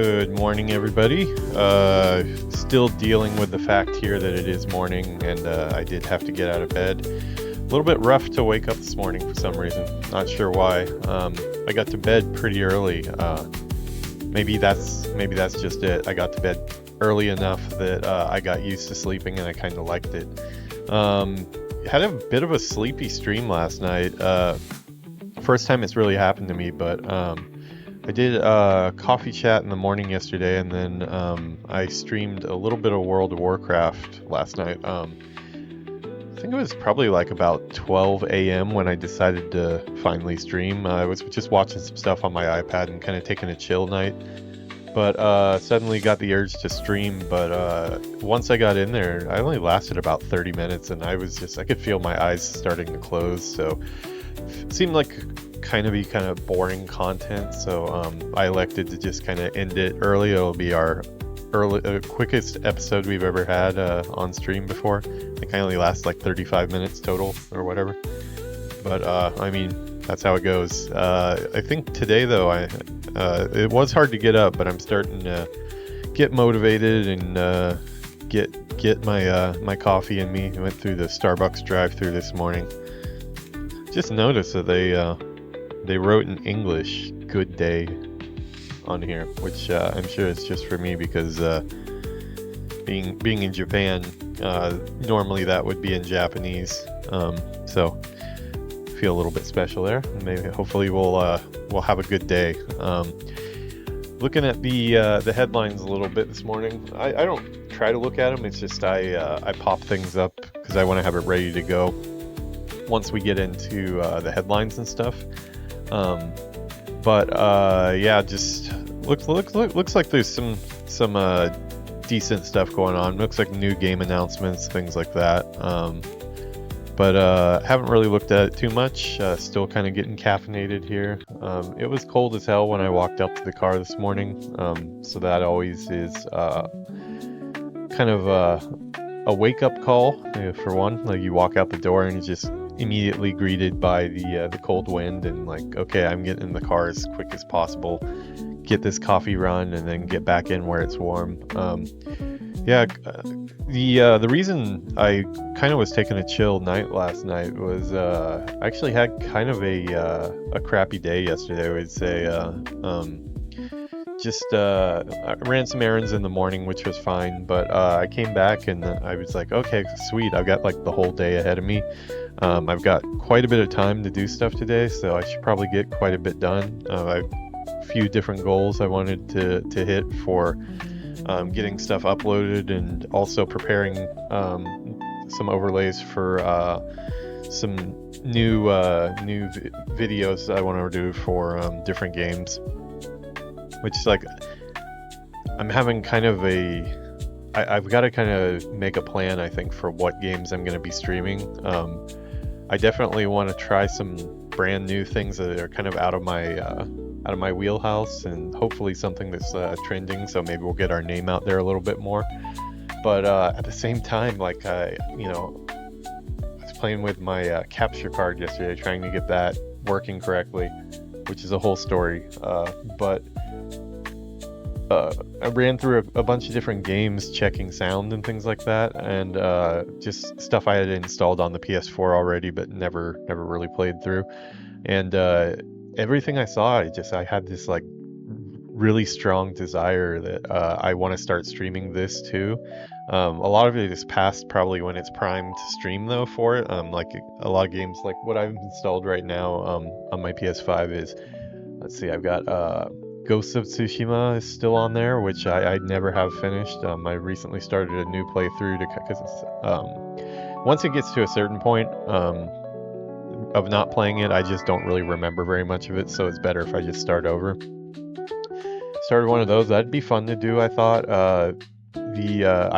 Good morning, everybody. Still dealing with the fact here that it is morning, and I did have to get out of bed. A little bit rough to wake up this morning for some reason. Not sure why. I got to bed pretty early. Maybe that's just it. I got to bed early enough that I got used to sleeping, and I kind of liked it. Had a bit of a sleepy stream last night. First time it's really happened to me, but I did a coffee chat in the morning yesterday, and then I streamed a little bit of World of Warcraft last night. I think it was probably like about 12 a.m. when I decided to finally stream. I was just watching some stuff on my iPad and kind of taking a chill night, but suddenly got the urge to stream. But once I got in there, I only lasted about 30 minutes, and I could feel my eyes starting to close, so it seemed like kind of boring content, so I elected to just kind of end it early. It'll be our quickest episode we've ever had on stream before. It only lasts like 35 minutes total or whatever, but I mean, that's how it goes. I think today though, it was hard to get up, but I'm starting to get motivated and get my coffee in me. I went through the Starbucks drive-through this morning. Just noticed that they wrote in English "good day" on here, which I'm sure it's just for me because being in Japan, normally that would be in Japanese. So feel a little bit special there. Hopefully we'll have a good day. Looking at the headlines a little bit this morning. I don't try to look at them. It's just I pop things up because I want to have it ready to go once we get into the headlines and stuff. Yeah, just looks like there's some decent stuff going on. Looks like new game announcements, things like that. Haven't really looked at it too much. Still kind of getting caffeinated here. It was cold as hell when I walked up to the car this morning, so that always is kind of a wake-up call, for one. Like, you walk out the door and you just immediately greeted by the cold wind, and like, okay, I'm getting in the car as quick as possible, get this coffee run, and then get back in where it's warm. The reason I kind of was taking a chill night last night was I actually had kind of a crappy day yesterday, I would say. I ran some errands in the morning, which was fine, but I came back and I was like, okay, sweet, I've got like the whole day ahead of me. I've got quite a bit of time to do stuff today, so I should probably get quite a bit done. I have a few different goals I wanted to hit for getting stuff uploaded, and also preparing some overlays for some new videos I want to do for different games. Which is like, I'm having kind of I've got to kind of make a plan, I think, for what games I'm going to be streaming. I definitely want to try some brand new things that are kind of out of my wheelhouse, and hopefully something that's trending, so maybe we'll get our name out there a little bit more. But at the same time, like, I was playing with my capture card yesterday, trying to get that working correctly, which is a whole story. I ran through a bunch of different games, checking sound and things like that, and just stuff I had installed on the PS4 already, but never really played through. And everything I saw, I had this like really strong desire that I want to start streaming this too. A lot of it is past probably when it's primed to stream though for it. Like a lot of games, like what I've installed right now on my PS5 is, let's see, I've got Ghost of Tsushima is still on there, which I never have finished. I recently started a new playthrough because once it gets to a certain point of not playing it, I just don't really remember very much of it, so it's better if I just start over. Started one of those. That'd be fun to do, I thought. I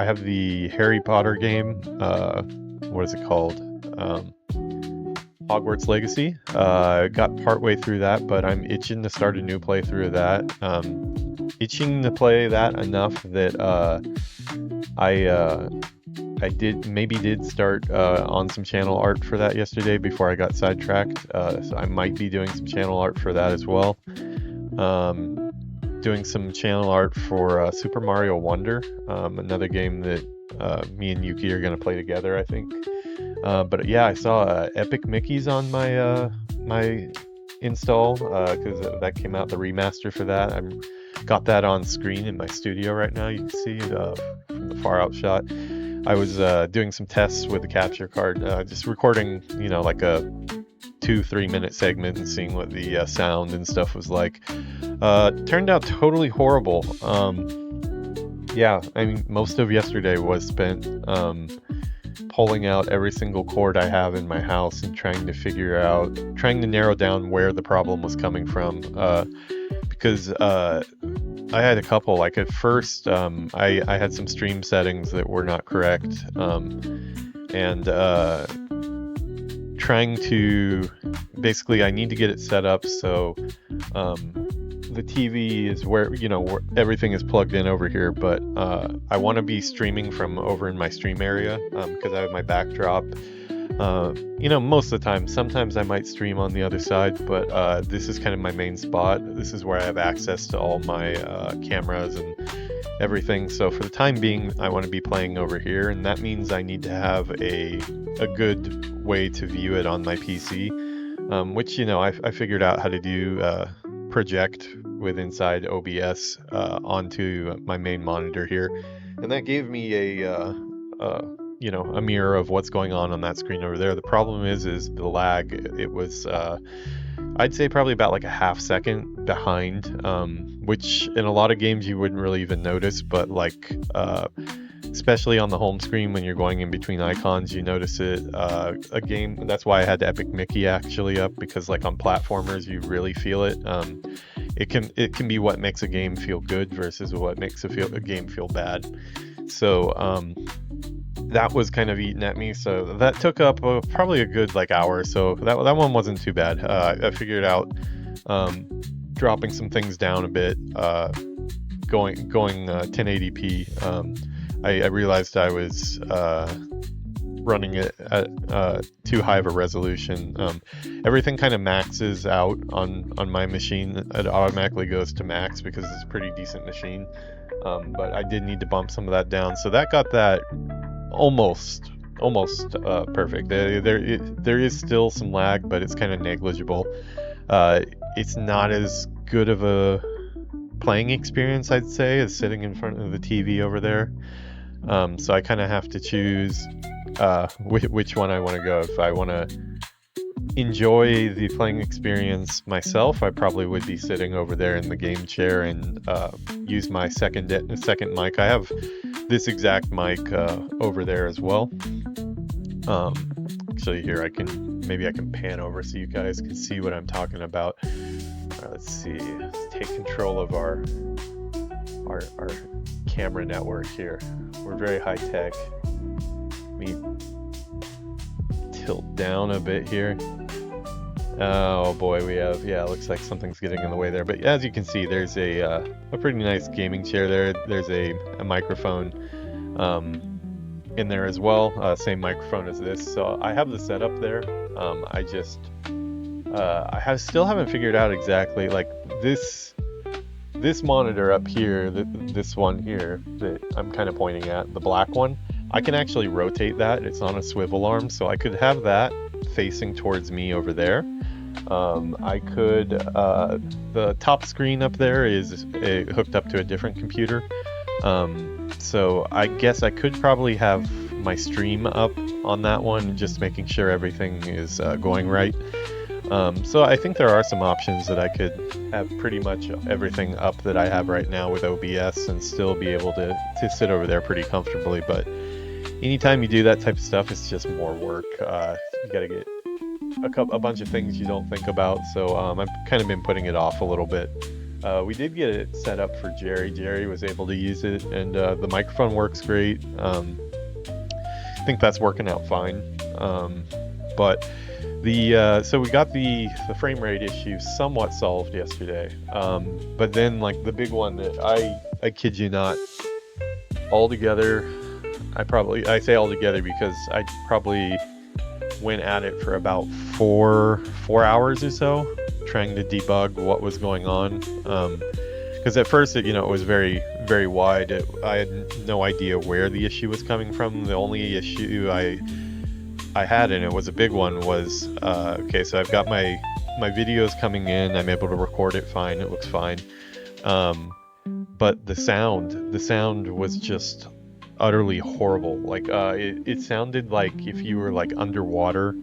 have the Harry Potter game. What is it called? Hogwarts Legacy. Got partway through that, but I'm itching to start a new playthrough of that. Itching to play that enough that I did start on some channel art for that yesterday before I got sidetracked. So I might be doing some channel art for that as well. doing some channel art for Super Mario Wonder, another game that me and Yuki are going to play together, I think. But yeah, I saw Epic Mickey's on my my install because that came out, the remaster for that. I got that on screen in my studio right now. You can see from the far out shot. I was doing some tests with the capture card, just recording, like a 2-3 minute segment and seeing what the sound and stuff was like. Turned out totally horrible. Yeah, I mean, most of yesterday was spent pulling out every single chord I have in my house and trying to narrow down where the problem was coming from. Because I had a couple. Like at first, I had some stream settings that were not correct, and trying to basically, I need to get it set up so the TV is where everything is plugged in over here, but I want to be streaming from over in my stream area because I have my backdrop. Most of the time, sometimes I might stream on the other side, but this is kind of my main spot. This is where I have access to all my cameras and everything. So for the time being, I want to be playing over here, and that means I need to have a good way to view it on my PC, which I figured out how to do. Project with inside OBS onto my main monitor here, and that gave me a mirror of what's going on that screen over there. The problem is the lag. It was I'd say probably about like a half second behind, which in a lot of games you wouldn't really even notice, but like especially on the home screen when you're going in between icons, you notice it. A game, that's why I had Epic Mickey actually up, because like on platformers you really feel it. It can be what makes a game feel good versus what makes a game feel bad. So that was kind of eating at me, so that took up probably a good like hour. So that one wasn't too bad. I figured out dropping some things down a bit, going 1080p. I realized I was running it at too high of a resolution. Everything kind of maxes out on my machine. It automatically goes to max because it's a pretty decent machine. But I did need to bump some of that down. So that got that almost perfect. There is still some lag, but it's kind of negligible. It's not as good of a playing experience, I'd say, as sitting in front of the TV over there. So I kind of have to choose which one I want to go. If I want to enjoy the playing experience myself, I probably would be sitting over there in the game chair and use my second mic. I have this exact mic over there as well. Actually, here I can pan over so you guys can see what I'm talking about. All right, let's see. Let's take control of our camera network here. We're very high tech. Let me tilt down a bit here. Oh boy, we have, looks like something's getting in the way there. But as you can see, there's a pretty nice gaming chair there. There's a microphone in there as well. Same microphone as this. So I have the setup there. I still haven't figured out exactly, like this monitor up here, this one here that I'm kind of pointing at, the black one, I can actually rotate that. It's on a swivel arm, so I could have that facing towards me over there. I could, the top screen up there is hooked up to a different computer. So I guess I could probably have my stream up on that one, just making sure everything is going right. So I think there are some options that I could have pretty much everything up that I have right now with OBS and still be able to sit over there pretty comfortably. But anytime you do that type of stuff, it's just more work. You got to get a bunch of things you don't think about. So I've kind of been putting it off a little bit. We did get it set up for Jerry. Jerry was able to use it, and the microphone works great. I think that's working out fine. But so we got the frame rate issue somewhat solved yesterday. But then like the big one that I kid you not, altogether, I say altogether because I probably went at it for about four hours or so, trying to debug what was going on. because at first it was very very wide. I had no idea where the issue was coming from. The only issue I had, and it was a big one, was okay, so I've got my videos coming in, I'm able to record it fine, it looks fine, but the sound was just utterly horrible. Like it sounded like if you were like underwater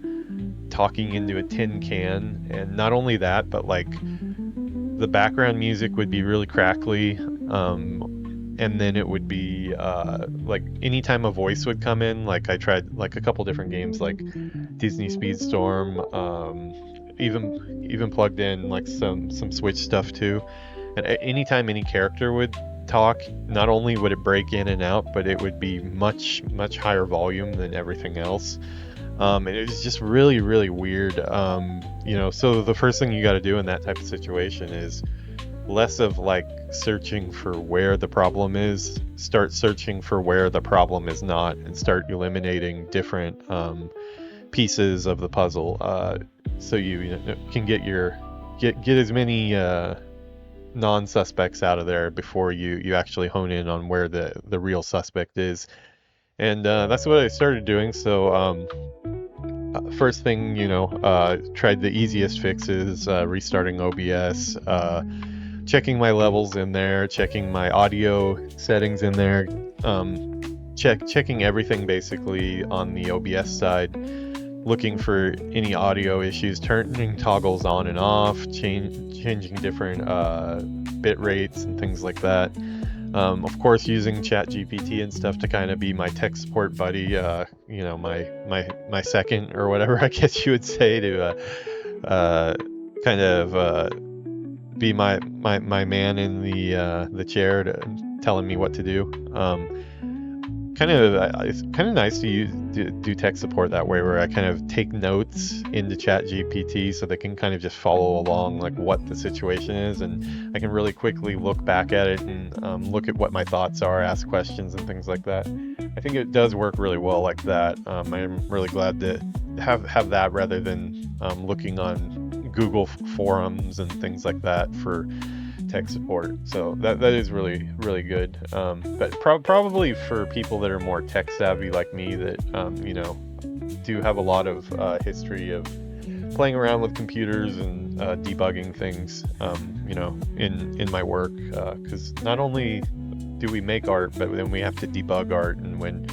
talking into a tin can, and not only that, but like the background music would be really crackly, and then it would be like anytime a voice would come in, like I tried like a couple different games like Disney Speedstorm, even plugged in like some Switch stuff too, and anytime any character would talk, not only would it break in and out, but it would be much higher volume than everything else. And it was just really really weird. So the first thing you got to do in that type of situation is less of like searching for where the problem is, start searching for where the problem is not, and start eliminating different pieces of the puzzle, so you can get as many non-suspects out of there before you actually hone in on where the real suspect is. And that's what I started doing. So first thing, tried the easiest fixes, restarting OBS, checking my levels in there, checking my audio settings in there, checking everything basically on the OBS side, looking for any audio issues, turning toggles on and off, changing different bit rates and things like that. Of course, using ChatGPT and stuff to kind of be my tech support buddy, my second or whatever I guess you would say, to kind of be my man in the chair, telling me what to do. It's kind of nice to do tech support that way, where I kind of take notes into ChatGPT so they can kind of just follow along like what the situation is, and I can really quickly look back at it and look at what my thoughts are, ask questions and things like that. I think it does work really well like that. I'm really glad to have that rather than looking on Google forums and things like that for tech support. So that is really really good. But probably for people that are more tech savvy like me, that do have a lot of history of playing around with computers and debugging things, in my work, because not only do we make art, but then we have to debug art, and when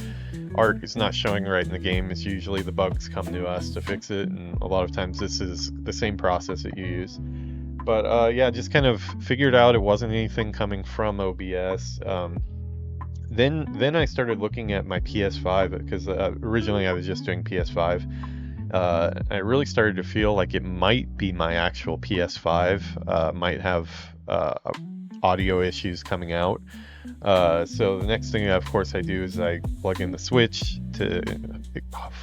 art is not showing right in the game, it's usually the bugs come to us to fix it, and a lot of times this is the same process that you use. But just kind of figured out it wasn't anything coming from OBS. Then I started looking at my PS5, because originally I was just doing PS5. I really started to feel like it might be my actual PS5, might have audio issues coming out. So the next thing, of course, I do is I plug in the Switch,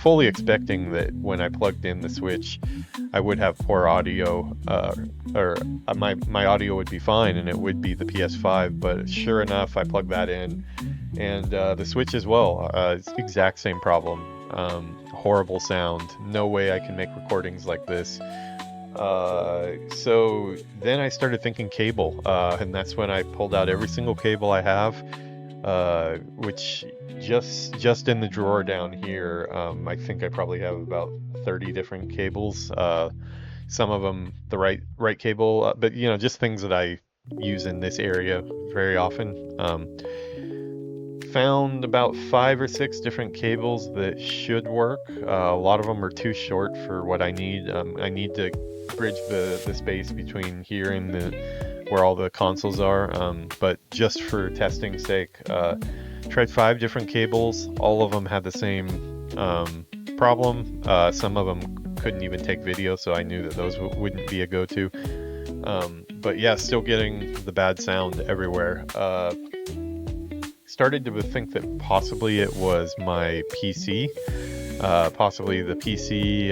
fully expecting that when I plugged in the Switch, I would have poor audio, or my audio would be fine and it would be the PS5. But sure enough, I plugged that in, and the Switch as well. It's the exact same problem. Horrible sound. No way I can make recordings like this. So then I started thinking cable, and that's when I pulled out every single cable I have, which just in the drawer down here, I think I probably have about 30 different cables. Some of them the right cable, but just things that I use in this area very often. Found about 5 or 6 different cables that should work. A lot of them are too short for what I need. I need to bridge the space between here and where all the consoles are, but just for testing's sake, tried 5 different cables. All of them had the same problem. Some of them couldn't even take video, so I knew that those wouldn't be a go-to. But yeah, still getting the bad sound everywhere. Started to think that possibly it was my PC. Possibly the PC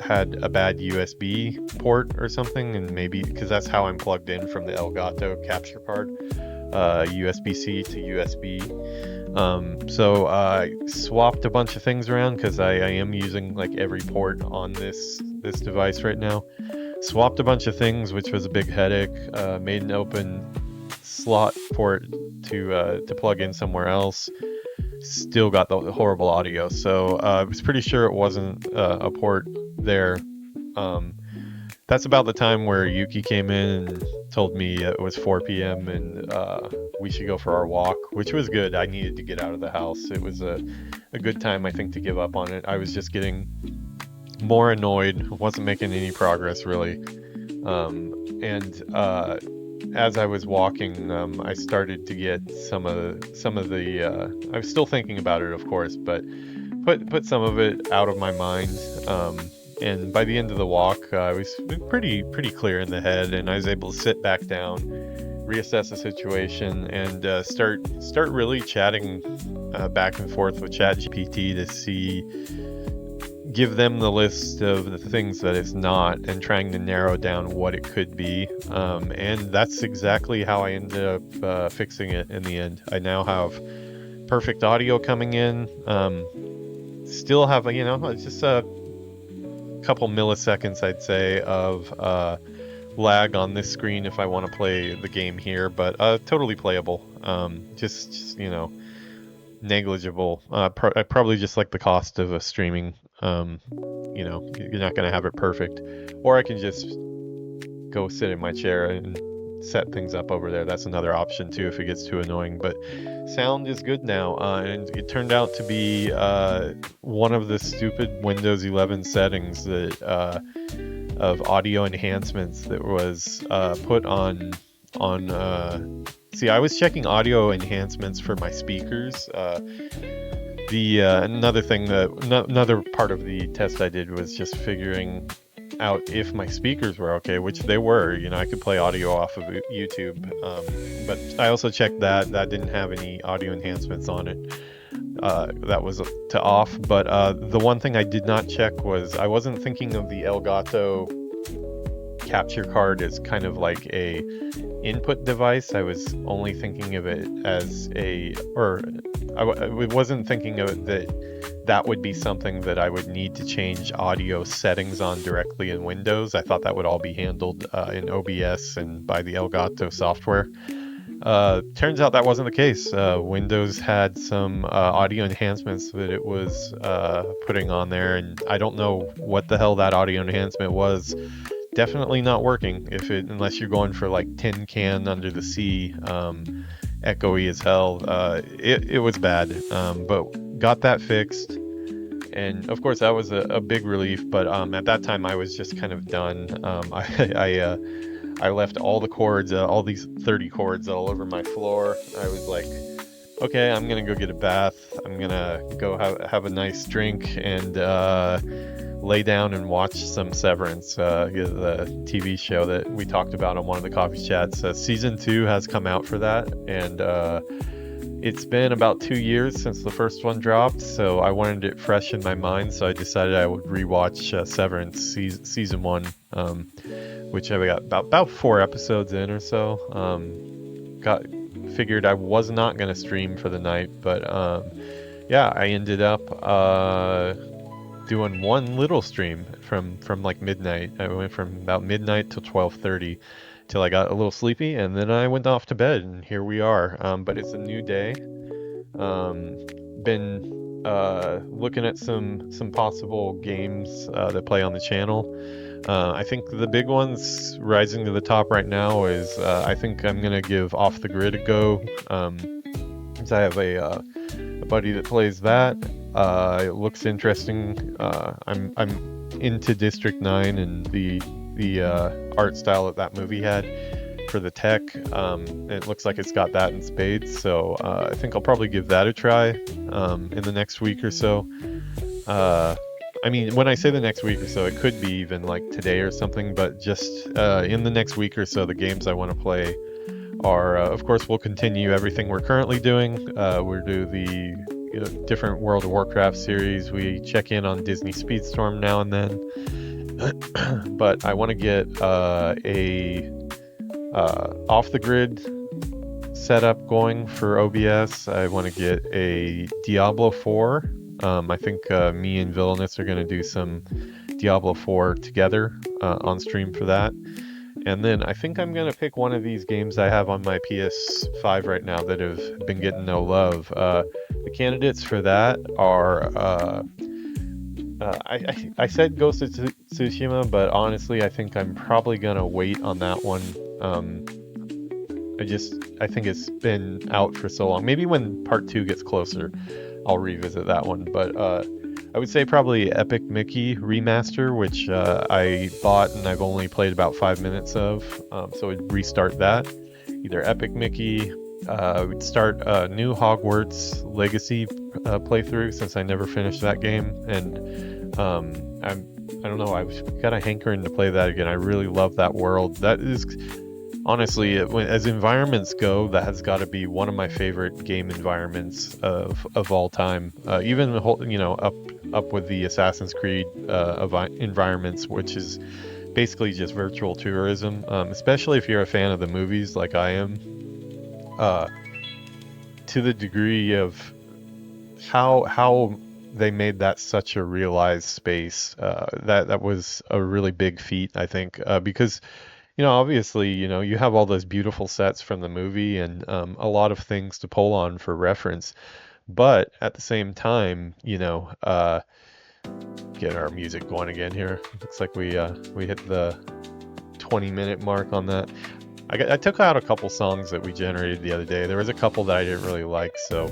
had a bad USB port or something, and maybe because that's how I'm plugged in from the Elgato capture card, USB-C to USB. So I swapped a bunch of things around, because I am using like every port on this device right now. Swapped a bunch of things, which was a big headache. Made an open slot for it to plug in somewhere else. Still got the horrible audio. So I was pretty sure it wasn't a port there. That's about the time where Yuki came in and told me it was 4 p.m. and we should go for our walk, which was good. I needed to get out of the house. It was a good time, I think, to give up on it. I was just getting more annoyed, wasn't making any progress really. And as I was walking, I started to get some of the I was still thinking about it, of course, but put some of it out of my mind. And by the end of the walk, I was pretty clear in the head, and I was able to sit back down, reassess the situation, and start really chatting back and forth with ChatGPT to give them the list of the things that it's not, and trying to narrow down what it could be. And that's exactly how I ended up fixing it in the end. I now have perfect audio coming in. Still have it's just a couple milliseconds, I'd say, of lag on this screen if I want to play the game here, but totally playable. Just negligible. Probably just like the cost of a streaming. You're not going to have it perfect. Or I can just go sit in my chair and set things up over there. That's another option too if it gets too annoying. But sound is good now, and it turned out to be one of the stupid Windows 11 settings that of audio enhancements that was put on. See, I was checking audio enhancements for my speakers. Another part of the test I did was just figuring out if my speakers were okay, which they were. I could play audio off of YouTube, but I also checked that didn't have any audio enhancements on it. That was to off. But the one thing I did not check was I wasn't thinking of the Elgato capture card as kind of like a input device. I was only thinking of it as I wasn't thinking of it that would be something that I would need to change audio settings on directly in Windows. I thought that would all be handled in OBS and by the Elgato software. Turns out that wasn't the case. Windows had some audio enhancements that it was putting on there, and I don't know what the hell that audio enhancement was. Definitely not working unless you're going for like tin can under the sea, echoey as hell. It was bad, but got that fixed, and of course that was a big relief. But at that time I was just kind of done. I left all the cords, all these 30 cords all over my floor. I was like, okay, I'm gonna go get a bath. I'm gonna go have a nice drink and lay down and watch some Severance, the TV show that we talked about on one of the coffee chats. Season 2 has come out for that, and it's been about 2 years since the first one dropped, so I wanted it fresh in my mind, so I decided I would rewatch Severance season 1, which I got about 4 episodes in or so. Figured I was not going to stream for the night, but I ended up doing one little stream from like midnight. I went from about midnight till 12:30 till I got a little sleepy, and then I went off to bed, and here we are. But it's a new day. Been looking at some possible games that play on the channel. I think the big ones rising to the top right now is I think I'm gonna give Off the Grid a go. Since I have a buddy that plays that. It looks interesting. I'm into District 9 and the art style that movie had for the tech. It looks like it's got that in spades, so I think I'll probably give that a try in the next week or so. I mean, when I say the next week or so, it could be even like today or something, but just in the next week or so, the games I want to play are, of course, we'll continue everything we're currently doing. We'll do the different World of Warcraft series. We check in on Disney Speedstorm now and then. But I want to get a off the grid setup going for OBS. I want to get a Diablo 4. I think me and Villainous are going to do some Diablo 4 together on stream for that. And then I think I'm gonna pick one of these games I have on my PS5 right now that have been getting no love. The candidates for that are I said Ghost of Tsushima, but honestly, I think I'm probably gonna wait on that one. Um, I think it's been out for so long. Maybe when part 2 gets closer, I'll revisit that one. But I would say probably Epic Mickey Remaster, which I bought and I've only played about 5 minutes of. So I'd restart that. Either Epic Mickey, we'd start a new Hogwarts Legacy playthrough since I never finished that game. And I don't know, I've got a hankering to play that again. I really love that world. That is... Honestly, as environments go, that has got to be one of my favorite game environments of all time. Even up with the Assassin's Creed environments, which is basically just virtual tourism. Especially if you're a fan of the movies, like I am, to the degree of how they made that such a realized space. That was a really big feat, I think, because. Obviously, you have all those beautiful sets from the movie and a lot of things to pull on for reference. But at the same time, get our music going again here. Looks like we hit the 20-minute mark on that. I took out a couple songs that we generated the other day. There was a couple that I didn't really like, so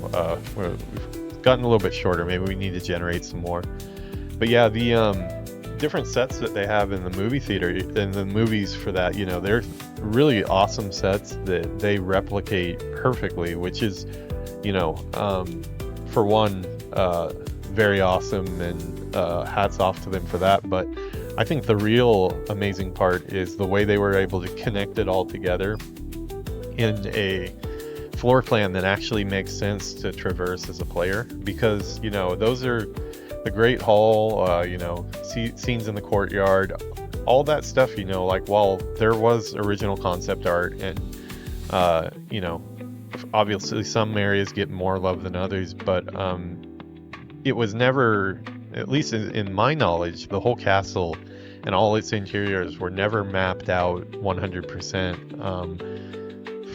we've gotten a little bit shorter. Maybe we need to generate some more. But yeah, the different sets that they have in the movie theater and the movies for that, they're really awesome sets that they replicate perfectly, which is, for one, very awesome, and hats off to them for that. But I think the real amazing part is the way they were able to connect it all together in a floor plan that actually makes sense to traverse as a player, because, those are the Great Hall, scenes in the courtyard, all that stuff, like while there was original concept art and, obviously some areas get more love than others, but it was never, at least in my knowledge, the whole castle and all its interiors were never mapped out 100%.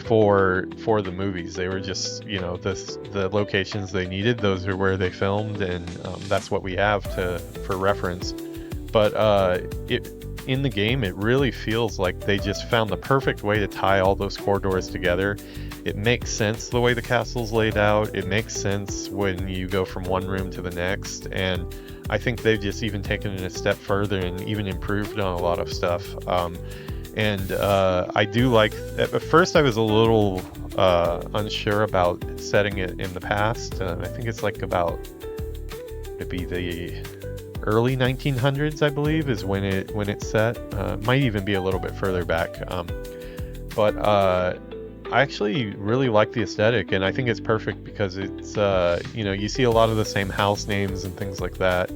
For the movies. They were just, the locations they needed, those are where they filmed, and that's what we have for reference. But in the game, it really feels like they just found the perfect way to tie all those corridors together. It makes sense the way the castle's laid out. It makes sense when you go from one room to the next, and I think they've just even taken it a step further and even improved on a lot of stuff. And I do like, at first I was a little unsure about setting it in the past. I think it's like about, it'd be the early 1900s, I believe, is when it's set. Might even be a little bit further back. But I actually really like the aesthetic, and I think it's perfect because it's, you see a lot of the same house names and things like that.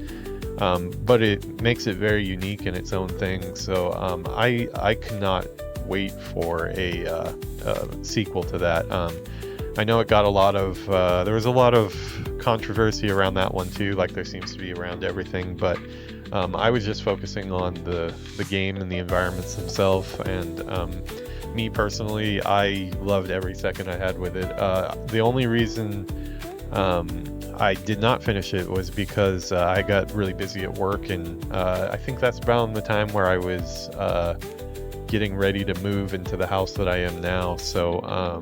But it makes it very unique in its own thing. So I cannot wait for a sequel to that. I know it got there was a lot of controversy around that one too, like there seems to be around everything. But I was just focusing on the game and the environments themselves. And me personally, I loved every second I had with it. The only reason I did not finish it was because I got really busy at work, and I think that's around the time where I was getting ready to move into the house that I am now. So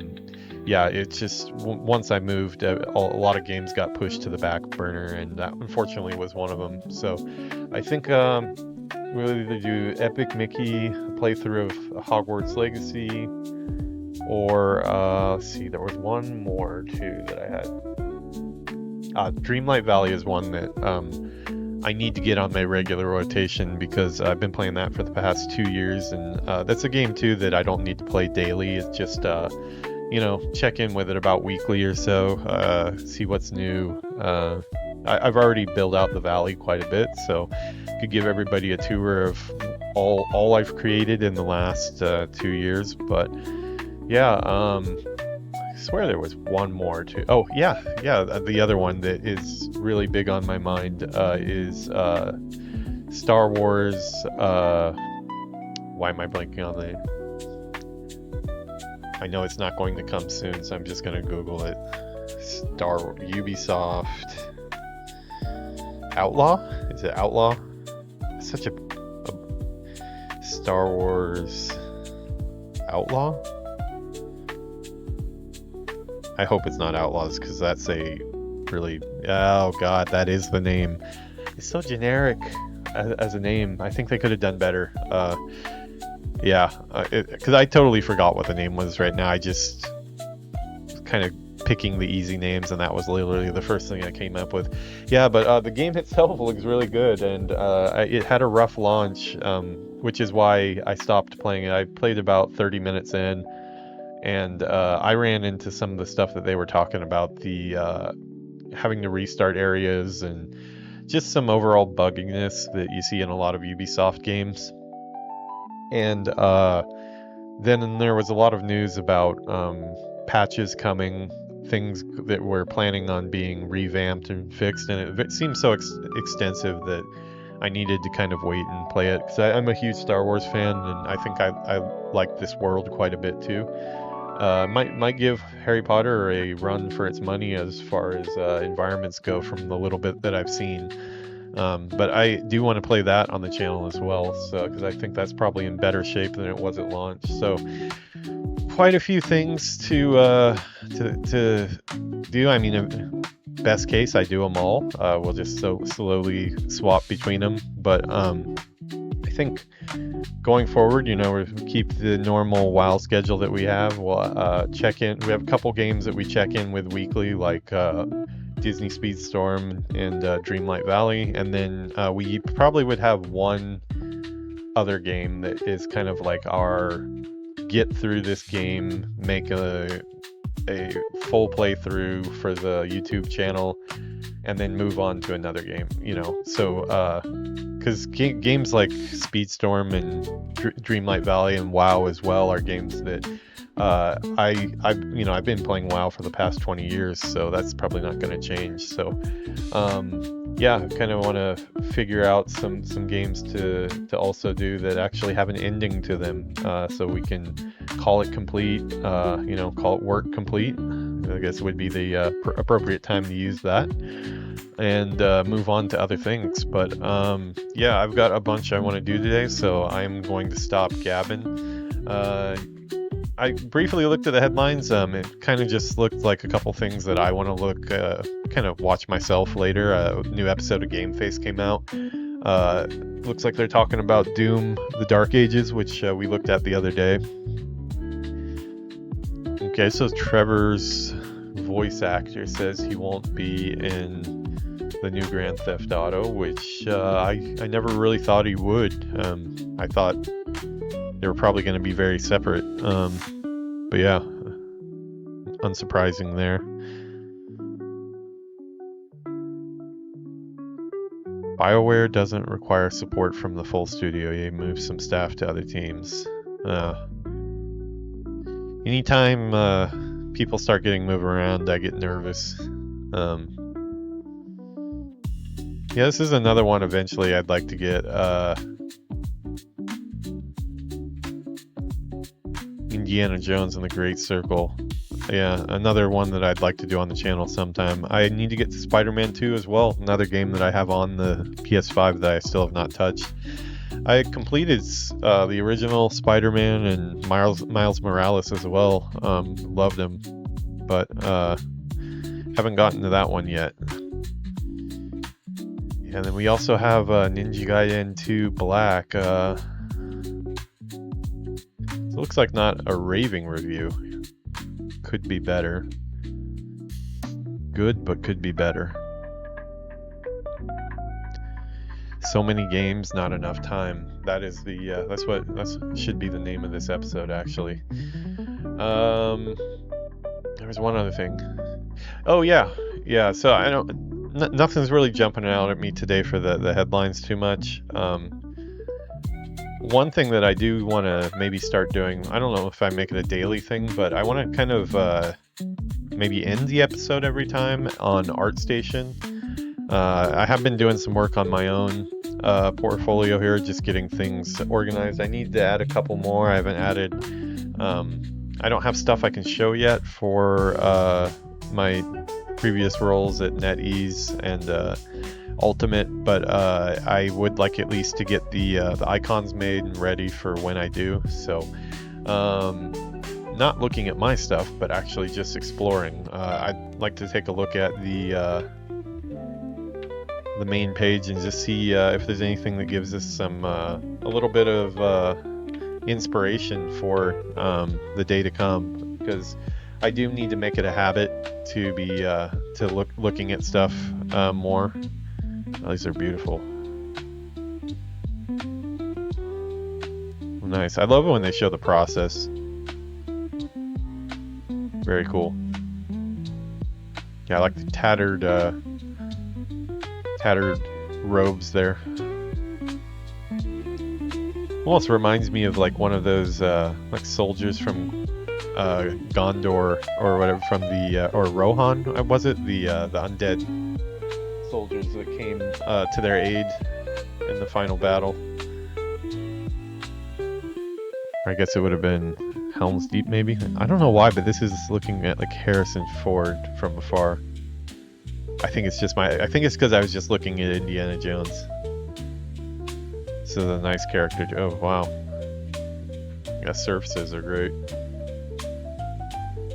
yeah, it's just once I moved, a lot of games got pushed to the back burner, and that unfortunately was one of them. So I think we'll either do Epic Mickey, a playthrough of Hogwarts Legacy, or let's see, there was one more too that I had. Dreamlight Valley is one that I need to get on my regular rotation because I've been playing that for the past 2 years, and that's a game too that I don't need to play daily. It's just check in with it about weekly or so, see what's new. I've already built out the valley quite a bit, so could give everybody a tour of all I've created in the last 2 years. But yeah, I swear there was one more too. Oh yeah, the other one that is really big on my mind is Star Wars Why am I blanking on the... I know it's not going to come soon, so I'm just going to Google it. Ubisoft... Outlaw? Is it Outlaw? It's such a Star Wars... Outlaw? I hope it's not Outlaws, because that's a really... Oh god, that is the name. It's so generic as a name. I think they could have done better. Yeah, because I totally forgot what the name was right now. I just was kind of picking the easy names, and that was literally the first thing I came up with. Yeah, but the game itself looks really good, and it had a rough launch, which is why I stopped playing it. I played about 30 minutes in, and I ran into some of the stuff that they were talking about, the having to restart areas and just some overall bugginess that you see in a lot of Ubisoft games. And then there was a lot of news about patches coming, things that were planning on being revamped and fixed, and it seemed so extensive that I needed to kind of wait and play it, because I'm a huge Star Wars fan, and I think I like this world quite a bit too. Might give Harry Potter a run for its money as far as environments go from the little bit that I've seen. But I do want to play that on the channel as well, so because I think that's probably in better shape than it was at launch. So quite a few things to do. I mean, best case, I do them all. We'll just slowly swap between them. But I think going forward, we keep the normal WoW schedule that we have. We'll check in. We have a couple games that we check in with weekly, like Disney Speedstorm and Dreamlight Valley, and then we probably would have one other game that is kind of like our get through this game, make a full playthrough for the YouTube channel, and then move on to another game. So because games like Speedstorm and Dreamlight Valley and WoW as well are games that I've been playing WoW for the past 20 years, so that's probably not going to change. So yeah, kind of want to figure out some games to also do that actually have an ending to them, so we can call it complete, call it work complete, I guess would be the appropriate time to use that, and move on to other things. But yeah, I've got a bunch I want to do today, so I'm going to stop gabbing. I briefly looked at the headlines. It kind of just looked like a couple things that I want to kind of watch myself later. A new episode of Game Face came out. Looks like they're talking about Doom: The Dark Ages, which we looked at the other day. Okay, so Trevor's voice actor says he won't be in the new Grand Theft Auto, which I never really thought he would. I thought they were probably going to be very separate. But yeah, unsurprising there. BioWare doesn't require support from the full studio. You move some staff to other teams. Anytime people start getting moved around, I get nervous. Yeah, this is another one eventually I'd like to get. Indiana Jones and the Great Circle. Yeah, another one that I'd like to do on the channel sometime. I need to get to Spider-Man 2 as well, another game that I have on the PS5 that I still have not touched. I completed the original Spider-Man and Miles Morales as well. Loved him, but haven't gotten to that one yet. And then we also have Ninja Gaiden 2 Black. Looks like not a raving review. Could be better. Good, but could be better. So many games, not enough time. That is the that should be the name of this episode, actually. There was one other thing. Oh yeah. So nothing's really jumping out at me today for the headlines too much. One thing that I do want to maybe start doing, I don't know if I make it a daily thing, but I want to kind of maybe end the episode every time on ArtStation. I have been doing some work on my own portfolio here, just getting things organized. I need to add a couple more. I haven't added, I don't have stuff I can show yet for my previous roles at NetEase and Ultimate, but I would like at least to get the icons made and ready for when I do. So not looking at my stuff, but actually just exploring. I'd like to take a look at the main page and just see if there's anything that gives us some a little bit of inspiration for the day to come, because I do need to make it a habit to be looking at stuff more. Oh, these are beautiful. Nice. I love it when they show the process. Very cool. Yeah, I like the tattered robes there. Almost reminds me of like one of those like soldiers from Gondor or whatever, from the or Rohan, was it the undead soldiers that came to their aid in the final battle. Or I guess it would have been Helm's Deep, maybe. I don't know why, but this is looking at like Harrison Ford from afar. I think it's because I was just looking at Indiana Jones. This is a nice character. Oh wow. Yeah, surfaces are great.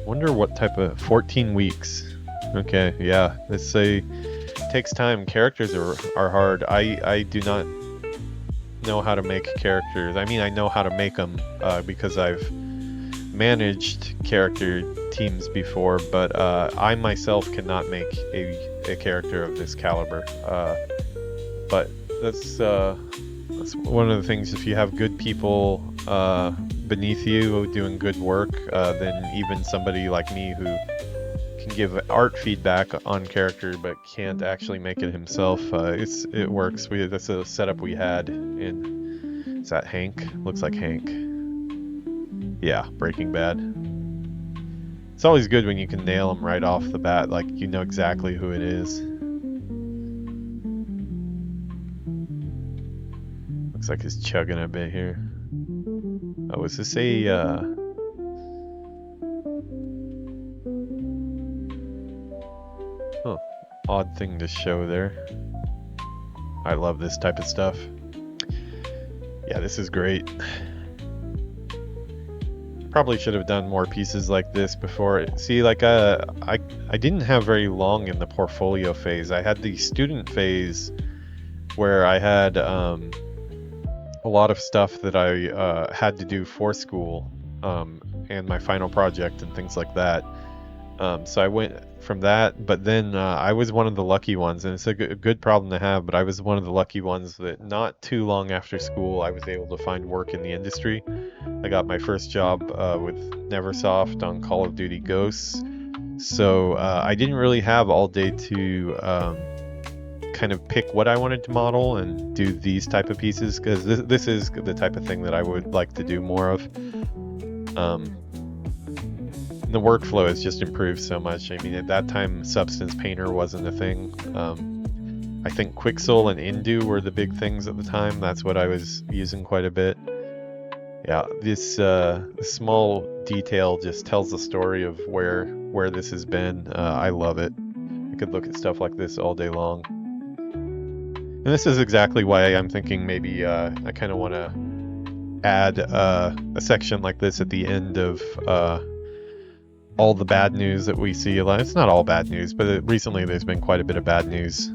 Wonder what type of 14 weeks. Okay, yeah. Let's say takes time. Characters are hard. I do not know how to make characters. I mean, I know how to make them because I've managed character teams before, but I myself cannot make a character of this caliber. But that's one of the things. If you have good people beneath you doing good work, then even somebody like me who can give art feedback on character but can't actually make it himself, it works. That's a setup we had in, is that Hank? Looks like Hank. Yeah, Breaking Bad. It's always good when you can nail them right off the bat, like you know exactly who it is. Looks like he's chugging a bit here. Oh, is this a odd thing to show there. I love this type of stuff. Yeah, this is great. Probably should have done more pieces like this before. See, like I didn't have very long in the portfolio phase. I had the student phase where I had a lot of stuff that I had to do for school and my final project and things like that. So I went from that, but then I was one of the lucky ones, and it's a good problem to have, but I was one of the lucky ones that not too long after school I was able to find work in the industry. I got my first job with Neversoft on Call of Duty Ghosts, so I didn't really have all day to kind of pick what I wanted to model and do these type of pieces, because this is the type of thing that I would like to do more of. The workflow has just improved so much. I mean, at that time, Substance Painter wasn't a thing. I think Quixel and Indu were the big things at the time. That's what I was using quite a bit. Yeah, this small detail just tells the story of where this has been. I love it. I could look at stuff like this all day long. And this is exactly why I'm thinking maybe I kind of want to add a section like this at the end of all the bad news that we see. It's not all bad news, but recently there's been quite a bit of bad news.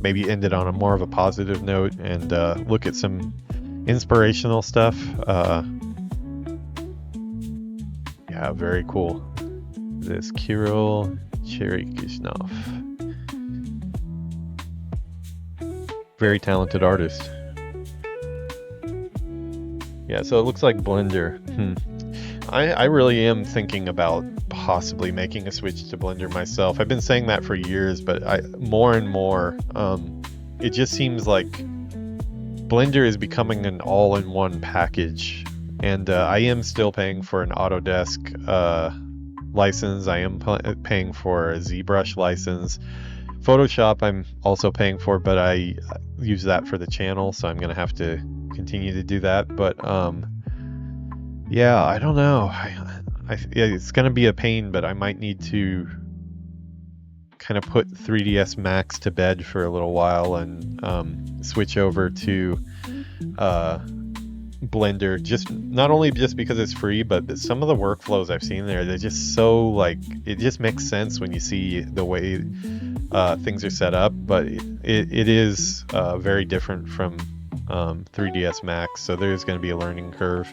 Maybe end it on a more of a positive note and look at some inspirational stuff. Yeah, very cool. This Kirill Cherykishnov. Very talented artist. Yeah, so it looks like Blender. I really am thinking about possibly making a switch to Blender myself. I've been saying that for years, but more and more, it just seems like Blender is becoming an all-in-one package. And I am still paying for an Autodesk license. I am paying for a ZBrush license. Photoshop I'm also paying for, but I use that for the channel, so I'm gonna have to continue to do that. But yeah, I don't know. Yeah, it's gonna be a pain, but I might need to kind of put 3ds Max to bed for a little while and switch over to Blender, just not only just because it's free, but some of the workflows I've seen there, they're just so like, it just makes sense when you see the way things are set up, but it is very different from 3ds Max, so there's going to be a learning curve.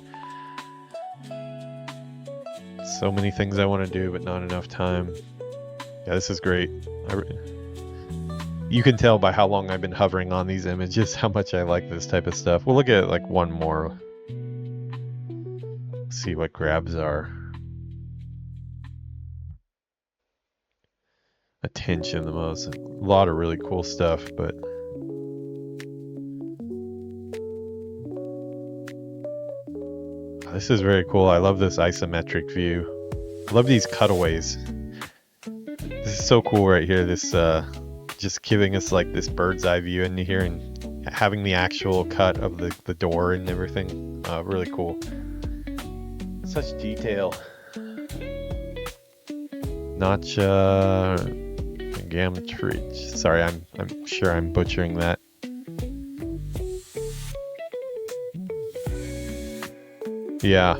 So many things I want to do, but not enough time. Yeah, this is great. You can tell by how long I've been hovering on these images how much I like this type of stuff. We'll look at like one more. See what grabs our attention the most. A lot of really cool stuff, but this is very cool. I love this isometric view. I love these cutaways. This is so cool right here. This just giving us like this bird's eye view into here and having the actual cut of the door and everything. Really cool. Such detail. Notch geometry. Sorry, I'm sure I'm butchering that. Yeah,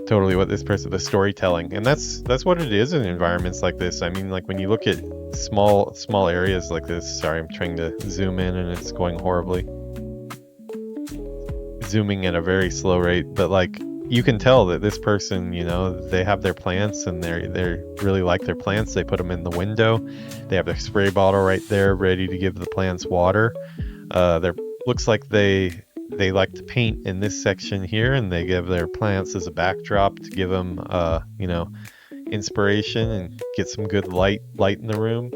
totally what this person, the storytelling, and that's what it is in environments like this. I mean, like when you look at small areas like this. Sorry, I'm trying to zoom in and it's going horribly. Zooming at a very slow rate, but like you can tell that this person, you know, they have their plants and they really like their plants. They put them in the window. They have their spray bottle right there ready to give the plants water. There looks like they like to paint in this section here, and they give their plants as a backdrop to give them, you know, inspiration and get some good light in the room.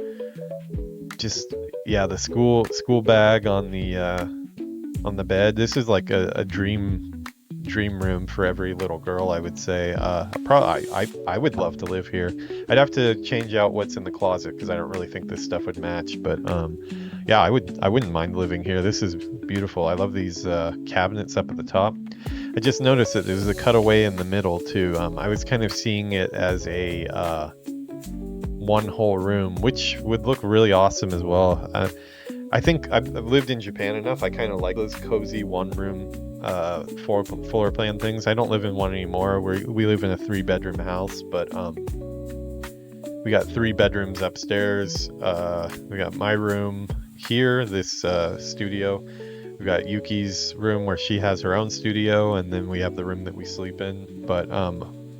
Just, yeah, the school bag on the bed. This is like a dream room for every little girl, I would say. I would love to live here. I'd have to change out what's in the closet because I don't really think this stuff would match, but yeah, I wouldn't mind living here. This is beautiful. I love these cabinets up at the top. I just noticed that there's a cutaway in the middle too. I was kind of seeing it as a one whole room, which would look really awesome as well. I think I've lived in Japan enough. I kind of like those cozy one room floor plan things. I don't live in one anymore. We live in a 3-bedroom house, but we got 3 bedrooms upstairs. We got my room here, this studio. We got Yuki's room where she has her own studio, and then we have the room that we sleep in. But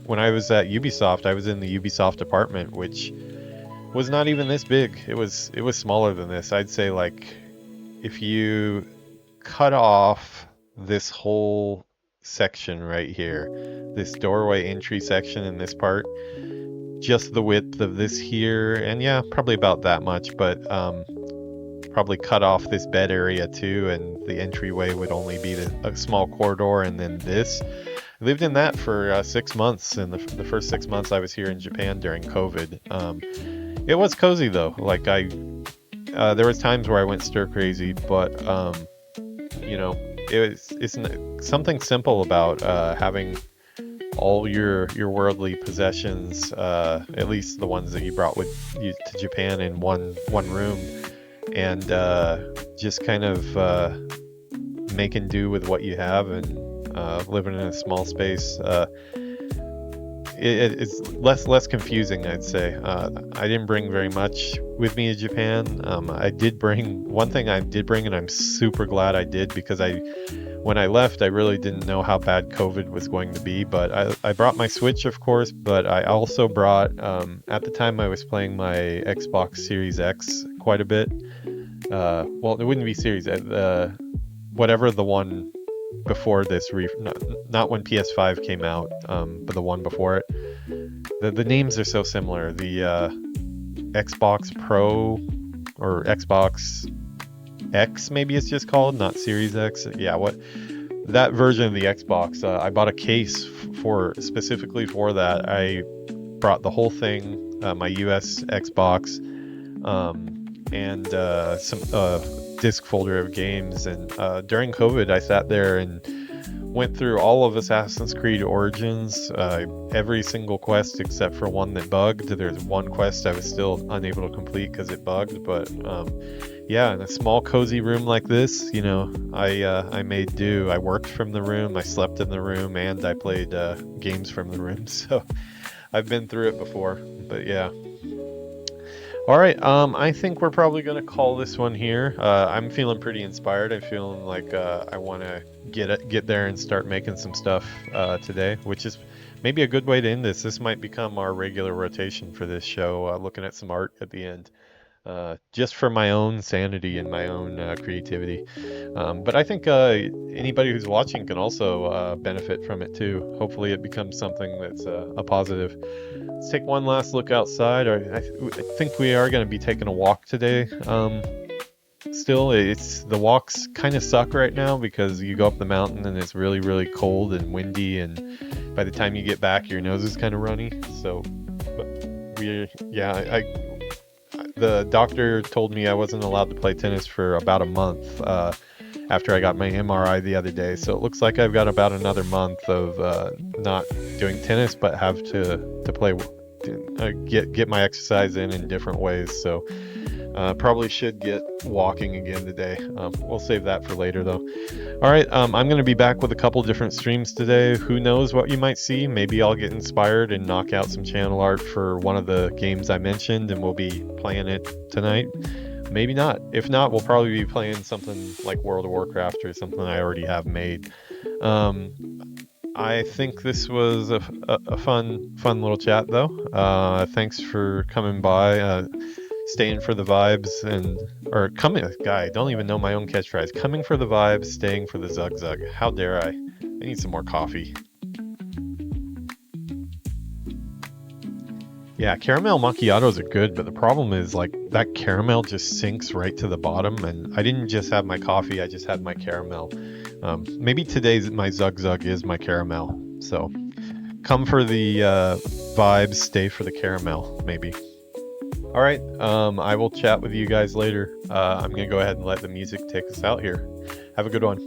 when I was at Ubisoft, I was in the Ubisoft apartment, which was not even this big. It was smaller than this. I'd say, like, if you cut off this whole section right here, this doorway entry section in this part, just the width of this here, and yeah, probably about that much, but probably cut off this bed area too, and the entryway would only be a small corridor, and then this. I lived in that for 6 months, and the first 6 months I was here in Japan during COVID. It was cozy though. Like there was times where I went stir crazy, but you know, it's something simple about having all your worldly possessions, at least the ones that you brought with you to Japan, in one room, and just kind of making do with what you have and living in a small space. It's less confusing, I'd say. I didn't bring very much with me to Japan. I did bring one thing, and I'm super glad I did, because when I left, I really didn't know how bad COVID was going to be. But I brought my Switch, of course, but I also brought, at the time I was playing my Xbox Series X quite a bit. Well, it wouldn't be Series X, whatever the one before this, not when PS5 came out, but the one before it. The names are so similar. The Xbox Pro, or Xbox X, maybe it's just called, not Series X. Yeah, that version of the Xbox. I bought a case specifically for that. I brought the whole thing, my US Xbox, and some disc folder of games. And during COVID, I sat there and went through all of Assassin's Creed Origins, every single quest except for one that bugged. There's one quest I was still unable to complete because it bugged, but yeah, in a small cozy room like this, you know, I made do. I worked from the room, I slept in the room, and I played games from the room. So I've been through it before, but yeah. All right, I think we're probably gonna call this one here. I'm feeling pretty inspired. I'm feeling like I want to get there and start making some stuff today, which is maybe a good way to end this. This might become our regular rotation for this show, looking at some art at the end, just for my own sanity and my own creativity. But I think anybody who's watching can also benefit from it too. Hopefully, it becomes something that's a positive. Let's take one last look outside. I think we are going to be taking a walk today. Still, the walks kind of suck right now because you go up the mountain and it's really, really cold and windy, and by the time you get back, your nose is kind of runny. So, the doctor told me I wasn't allowed to play tennis for about a month after I got my MRI the other day. So it looks like I've got about another month of not doing tennis, but have to play, get my exercise in different ways. So probably should get walking again today. We'll save that for later though. All right, I'm going to be back with a couple different streams today. Who knows what you might see? Maybe I'll get inspired and knock out some channel art for one of the games I mentioned, and we'll be playing it tonight. Maybe not. If not, we'll probably be playing something like World of Warcraft or something I already have made. I think this was a fun little chat though. Thanks for coming by, staying for the vibes, or coming. Guy, I don't even know my own catchphrase. Coming for the vibes, staying for the zug zug. How dare I? I need some more coffee. Yeah, caramel macchiatos are good, but the problem is like that caramel just sinks right to the bottom, and I didn't just have my coffee, I just had my caramel. Maybe today's my zug zug is my caramel. So come for the vibes, stay for the caramel, maybe. All right, I will chat with you guys later. I'm gonna go ahead and let the music take us out here. Have a good one.